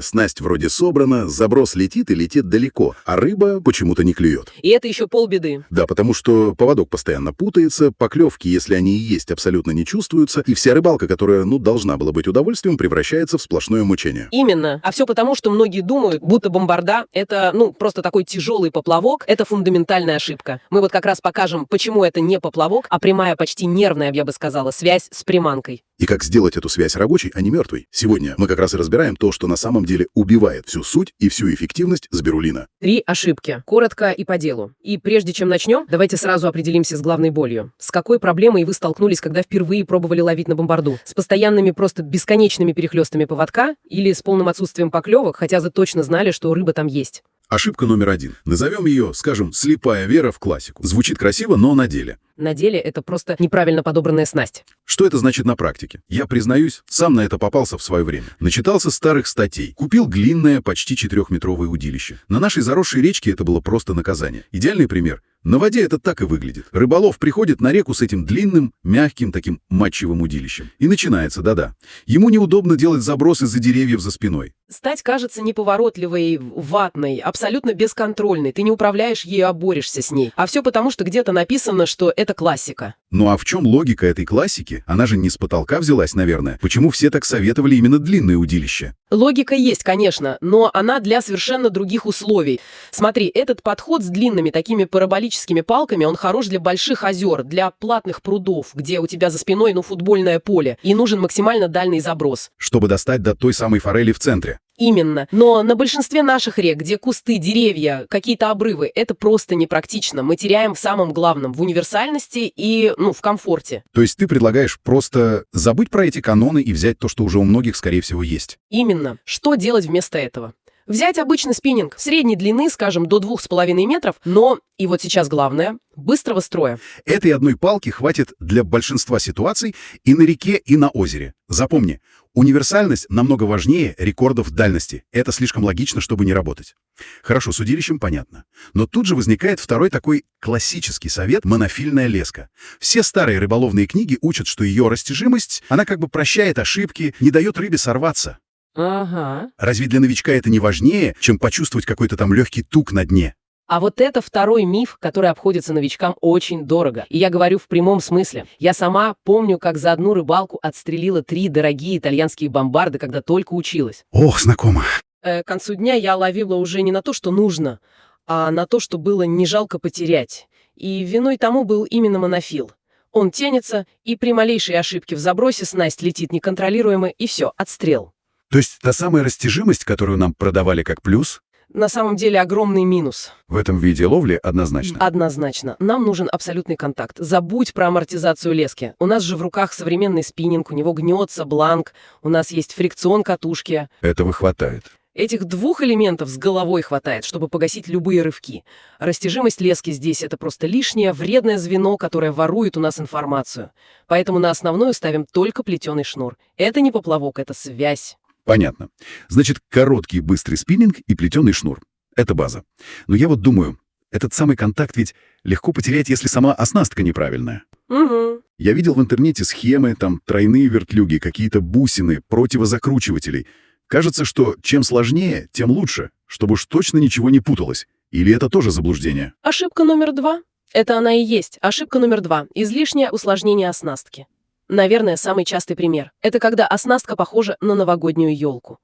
Снасть вроде собрана, заброс летит и летит далеко, а рыба почему-то не клюет. И это еще полбеды. Да, потому что поводок постоянно путается, поклевки, если они и есть, абсолютно не чувствуются, и вся рыбалка, которая, должна была быть удовольствием, превращается в сплошное мучение. Именно. А все потому, что многие думают, будто бомбарда — это, просто такой тяжелый поплавок. Это фундаментальная ошибка. Мы вот как раз покажем, почему это не поплавок, а прямая, почти нервная, я бы сказала, связь с приманкой. И как сделать эту связь рабочей, а не мертвой. Сегодня мы как раз и разбираем то, что на самом деле убивает всю суть и всю эффективность спирулина. 3 ошибки. Коротко и по делу. И прежде чем начнем, давайте сразу определимся с главной болью. С какой проблемой вы столкнулись, когда впервые пробовали ловить на бомбарду? С постоянными, просто бесконечными перехлестами поводка или с полным отсутствием поклевок, хотя вы точно знали, что рыба там есть? Ошибка номер 1. Назовем ее, скажем, слепая вера в классику. Звучит красиво, но на деле. На деле это просто неправильно подобранная снасть. Что это значит на практике? Я признаюсь, сам на это попался в свое время. Начитался старых статей. Купил длинное, почти 4-метровое удилище. На нашей заросшей речке это было просто наказание. Идеальный пример. На воде это так и выглядит. Рыболов приходит на реку с этим длинным, мягким, таким матчевым удилищем. И начинается, да-да. Ему неудобно делать заброс из-за деревьев за спиной. Стать кажется неповоротливой, ватной, абсолютно бесконтрольной. Ты не управляешь ею, а борешься с ней. А все потому, что где-то написано, что это классика. Ну а в чем логика этой классики? Она же не с потолка взялась, наверное. Почему все так советовали именно длинное удилище? Логика есть, конечно, но она для совершенно других условий. Смотри, этот подход с длинными такими параболическими палками, он хорош для больших озер, для платных прудов, где у тебя за спиной, футбольное поле, и нужен максимально дальний заброс. Чтобы достать до той самой форели в центре. Именно. Но на большинстве наших рек, где кусты, деревья, какие-то обрывы, это просто непрактично. Мы теряем в самом главном, в универсальности и, в комфорте. То есть ты предлагаешь просто забыть про эти каноны и взять то, что уже у многих, скорее всего, есть? Именно. Что делать вместо этого? Взять обычный спиннинг средней длины, скажем, до 2,5 метров, но, и вот сейчас главное, быстрого строя. Этой одной палки хватит для большинства ситуаций и на реке, и на озере. Запомни, универсальность намного важнее рекордов дальности. Это слишком логично, чтобы не работать. Хорошо, с удилищем понятно. Но тут же возникает второй такой классический совет — монофильная леска. Все старые рыболовные книги учат, что ее растяжимость, она как бы прощает ошибки, не дает рыбе сорваться. Ага. Разве для новичка это не важнее, чем почувствовать какой-то там легкий тук на дне? А вот это второй миф, который обходится новичкам очень дорого. И я говорю в прямом смысле. Я сама помню, как за одну рыбалку отстрелила 3 дорогие итальянские бомбарды, когда только училась. Ох, знакомо. К концу дня я ловила уже не на то, что нужно, а на то, что было не жалко потерять. И виной тому был именно монофил. Он тянется, и при малейшей ошибке в забросе снасть летит неконтролируемо, и все, отстрел. То есть та самая растяжимость, которую нам продавали как плюс, на самом деле огромный минус. в этом виде ловли однозначно. Однозначно. Нам нужен абсолютный контакт. Забудь про амортизацию лески. У нас же в руках современный спиннинг, у него гнется бланк, у нас есть фрикцион катушки. Этого хватает. Этих 2 элементов с головой хватает, чтобы погасить любые рывки. Растяжимость лески здесь — это просто лишнее, вредное звено, которое ворует у нас информацию. Поэтому на основную ставим только плетеный шнур. Это не поплавок, это связь. Понятно. Значит, короткий быстрый спиннинг и плетеный шнур. Это база. Но я вот думаю, этот самый контакт ведь легко потерять, если сама оснастка неправильная. Угу. Я видел в интернете схемы, там тройные вертлюги, какие-то бусины, противозакручивателей. Кажется, что чем сложнее, тем лучше, чтобы уж точно ничего не путалось. Или это тоже заблуждение? Ошибка номер 2. Это она и есть. Ошибка номер 2. Излишнее усложнение оснастки. Наверное, самый частый пример. Это когда оснастка похожа на новогоднюю елку.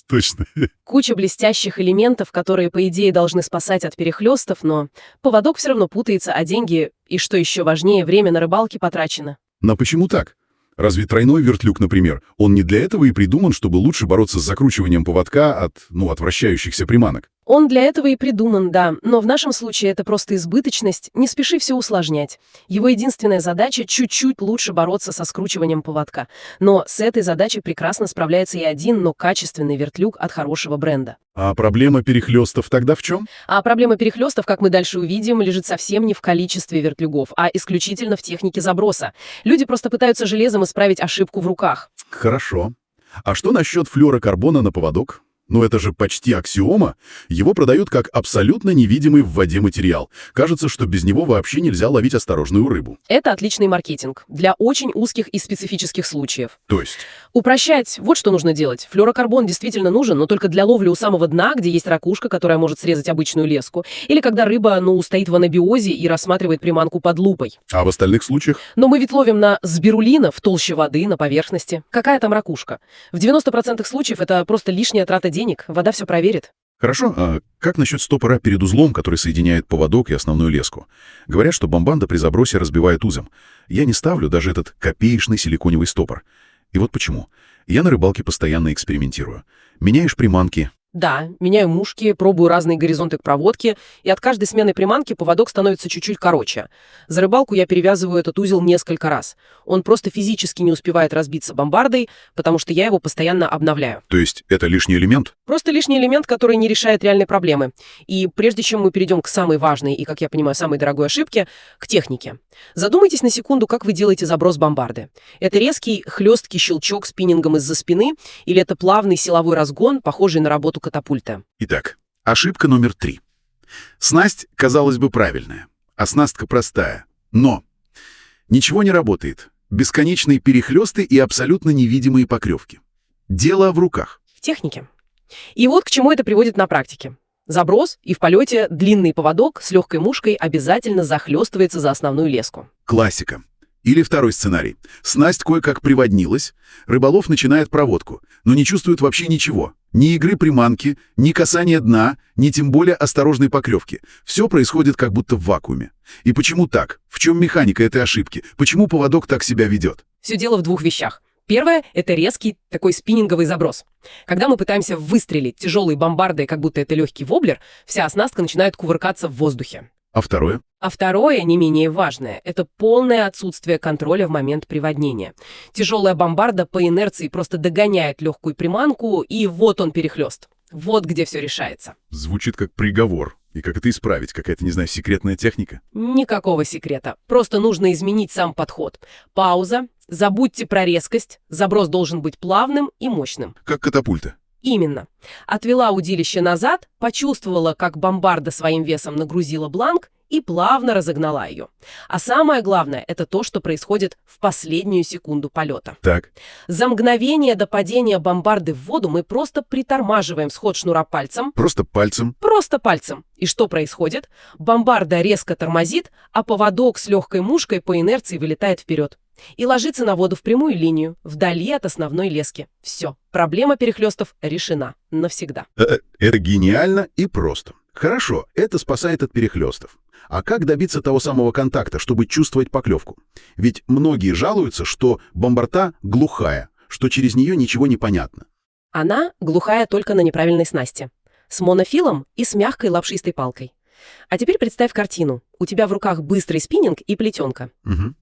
Точно. Куча блестящих элементов, которые, по идее, должны спасать от перехлестов, но поводок все равно путается, а деньги, и, что еще важнее, время на рыбалке потрачено. Но почему так? Разве тройной вертлюг, например, он не для этого и придуман, чтобы лучше бороться с закручиванием поводка от вращающихся приманок? Он для этого и придуман, да, но в нашем случае это просто избыточность, не спеши все усложнять. Его единственная задача — чуть-чуть лучше бороться со скручиванием поводка. Но с этой задачей прекрасно справляется и один, но качественный вертлюг от хорошего бренда. А проблема перехлестов тогда в чем? А проблема перехлестов, как мы дальше увидим, лежит совсем не в количестве вертлюгов, а исключительно в технике заброса. Люди просто пытаются железом исправить ошибку в руках. Хорошо. А что насчет флюорокарбона на поводок? Но это же почти аксиома. Его продают как абсолютно невидимый в воде материал. Кажется, что без него вообще нельзя ловить осторожную рыбу. Это отличный маркетинг для очень узких и специфических случаев. То есть, Упрощать — вот что нужно делать. Флюорокарбон действительно нужен, но только для ловли у самого дна, где есть ракушка, которая может срезать обычную леску, или когда рыба, стоит в анабиозе и рассматривает приманку под лупой. а в остальных случаях? Но мы ведь ловим на сбирулина в толще воды, на поверхности. Какая там ракушка? В 90% случаев это просто лишняя трата денег. Вода все проверит. Хорошо, а как насчет стопора перед узлом, который соединяет поводок и основную леску? Говорят, что бомбанда при забросе разбивает узел. Я не ставлю даже этот копеечный силиконевый стопор. И вот почему. Я на рыбалке постоянно экспериментирую. Меняешь приманки. Да, меняю мушки, пробую разные горизонты к проводке, и от каждой смены приманки поводок становится чуть-чуть короче. За рыбалку я перевязываю этот узел несколько раз. Он просто физически не успевает разбиться бомбардой, потому что я его постоянно обновляю. То есть это лишний элемент? Просто лишний элемент, который не решает реальной проблемы. И прежде чем мы перейдем к самой важной и, как я понимаю, самой дорогой ошибке, к технике. Задумайтесь на секунду, как вы делаете заброс бомбарды. Это резкий, хлесткий щелчок спиннингом из-за спины, или это плавный силовой разгон, похожий на работу катапульта? Итак, ошибка номер 3. Снасть, казалось бы, правильная. Оснастка простая. Но ничего не работает. Бесконечные перехлесты и абсолютно невидимые поклевки. Дело в руках. В технике. И вот к чему это приводит на практике. Заброс, и в полете длинный поводок с легкой мушкой обязательно захлестывается за основную леску. Классика. Или второй сценарий. Снасть кое-как приводнилась, рыболов начинает проводку, но не чувствует вообще ничего. Ни игры приманки, ни касания дна, ни тем более осторожной поклевки. Все происходит как будто в вакууме. И почему так? В чем механика этой ошибки? Почему поводок так себя ведет? Все дело в двух вещах. Первое — это резкий такой спиннинговый заброс. Когда мы пытаемся выстрелить тяжелой бомбардой, как будто это легкий воблер, вся оснастка начинает кувыркаться в воздухе. А второе? А второе, не менее важное, это полное отсутствие контроля в момент приводнения. Тяжелая бомбарда по инерции просто догоняет легкую приманку, и вот он перехлест. Вот где все решается. Звучит как приговор. И как это исправить? Какая-то, не знаю, секретная техника? Никакого секрета. Просто нужно изменить сам подход. Пауза. Забудьте про резкость. Заброс должен быть плавным и мощным. Как катапульта. Именно. Отвела удилище назад, почувствовала, как бомбарда своим весом нагрузила бланк и плавно разогнала ее. А самое главное — это то, что происходит в последнюю секунду полета. Так. За мгновение до падения бомбарды в воду мы просто притормаживаем сход шнура пальцем. Просто пальцем. Просто пальцем. И что происходит? Бомбарда резко тормозит, а поводок с легкой мушкой по инерции вылетает вперед. И ложится на воду в прямую линию, вдали от основной лески. Все. Проблема перехлестов решена. Навсегда. Это гениально и просто. Хорошо, это спасает от перехлестов. А как добиться того самого контакта, чтобы чувствовать поклевку? Ведь многие жалуются, что бомбарда глухая, что через нее ничего не понятно. Она глухая только на неправильной снасти. С монофилом и с мягкой лапшистой палкой. А теперь представь картину. У тебя в руках быстрый спиннинг и плетенка. Угу.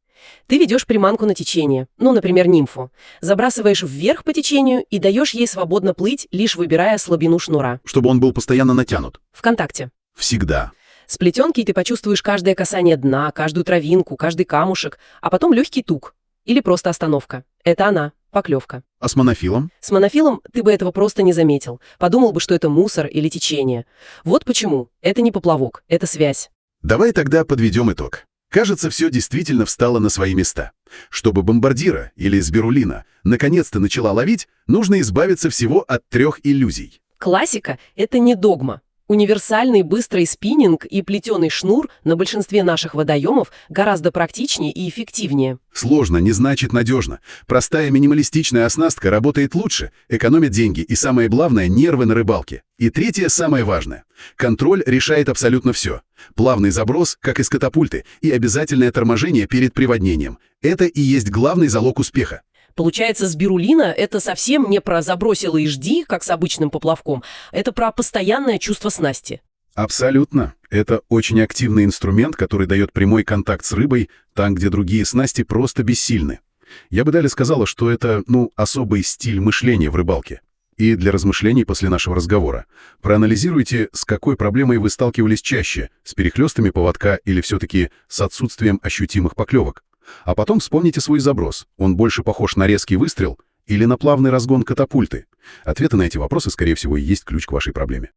Ты ведешь приманку на течение, например, нимфу. Забрасываешь вверх по течению и даешь ей свободно плыть, лишь выбирая слабину шнура. Чтобы он был постоянно натянут. В контакте. Всегда. С плетенки ты почувствуешь каждое касание дна, каждую травинку, каждый камушек, а потом легкий тук. Или просто остановка. Это она, поклевка. А с монофилом? С монофилом ты бы этого просто не заметил. Подумал бы, что это мусор или течение. Вот почему. Это не поплавок, это связь. Давай тогда подведем итог. Кажется, все действительно встало на свои места. Чтобы бомбардира или сбирулина наконец-то начала ловить, нужно избавиться всего от 3 иллюзий. Классика — это не догма. Универсальный быстрый спиннинг и плетеный шнур на большинстве наших водоемов гораздо практичнее и эффективнее. Сложно не значит надежно. Простая минималистичная оснастка работает лучше, экономит деньги и, самое главное, нервы на рыбалке. И третье, самое важное. Контроль решает абсолютно все. Плавный заброс, как из катапульты, и обязательное торможение перед приводнением. Это и есть главный залог успеха. Получается, сбирулина — это совсем не про забросила и жди, как с обычным поплавком. Это про постоянное чувство снасти. Абсолютно. Это очень активный инструмент, который дает прямой контакт с рыбой, там, где другие снасти просто бессильны. Я бы далее сказала, что это, особый стиль мышления в рыбалке. И для размышлений после нашего разговора. Проанализируйте, с какой проблемой вы сталкивались чаще, с перехлестами поводка или все-таки с отсутствием ощутимых поклевок. А потом вспомните свой заброс. Он больше похож на резкий выстрел или на плавный разгон катапульты. Ответы на эти вопросы, скорее всего, и есть ключ к вашей проблеме.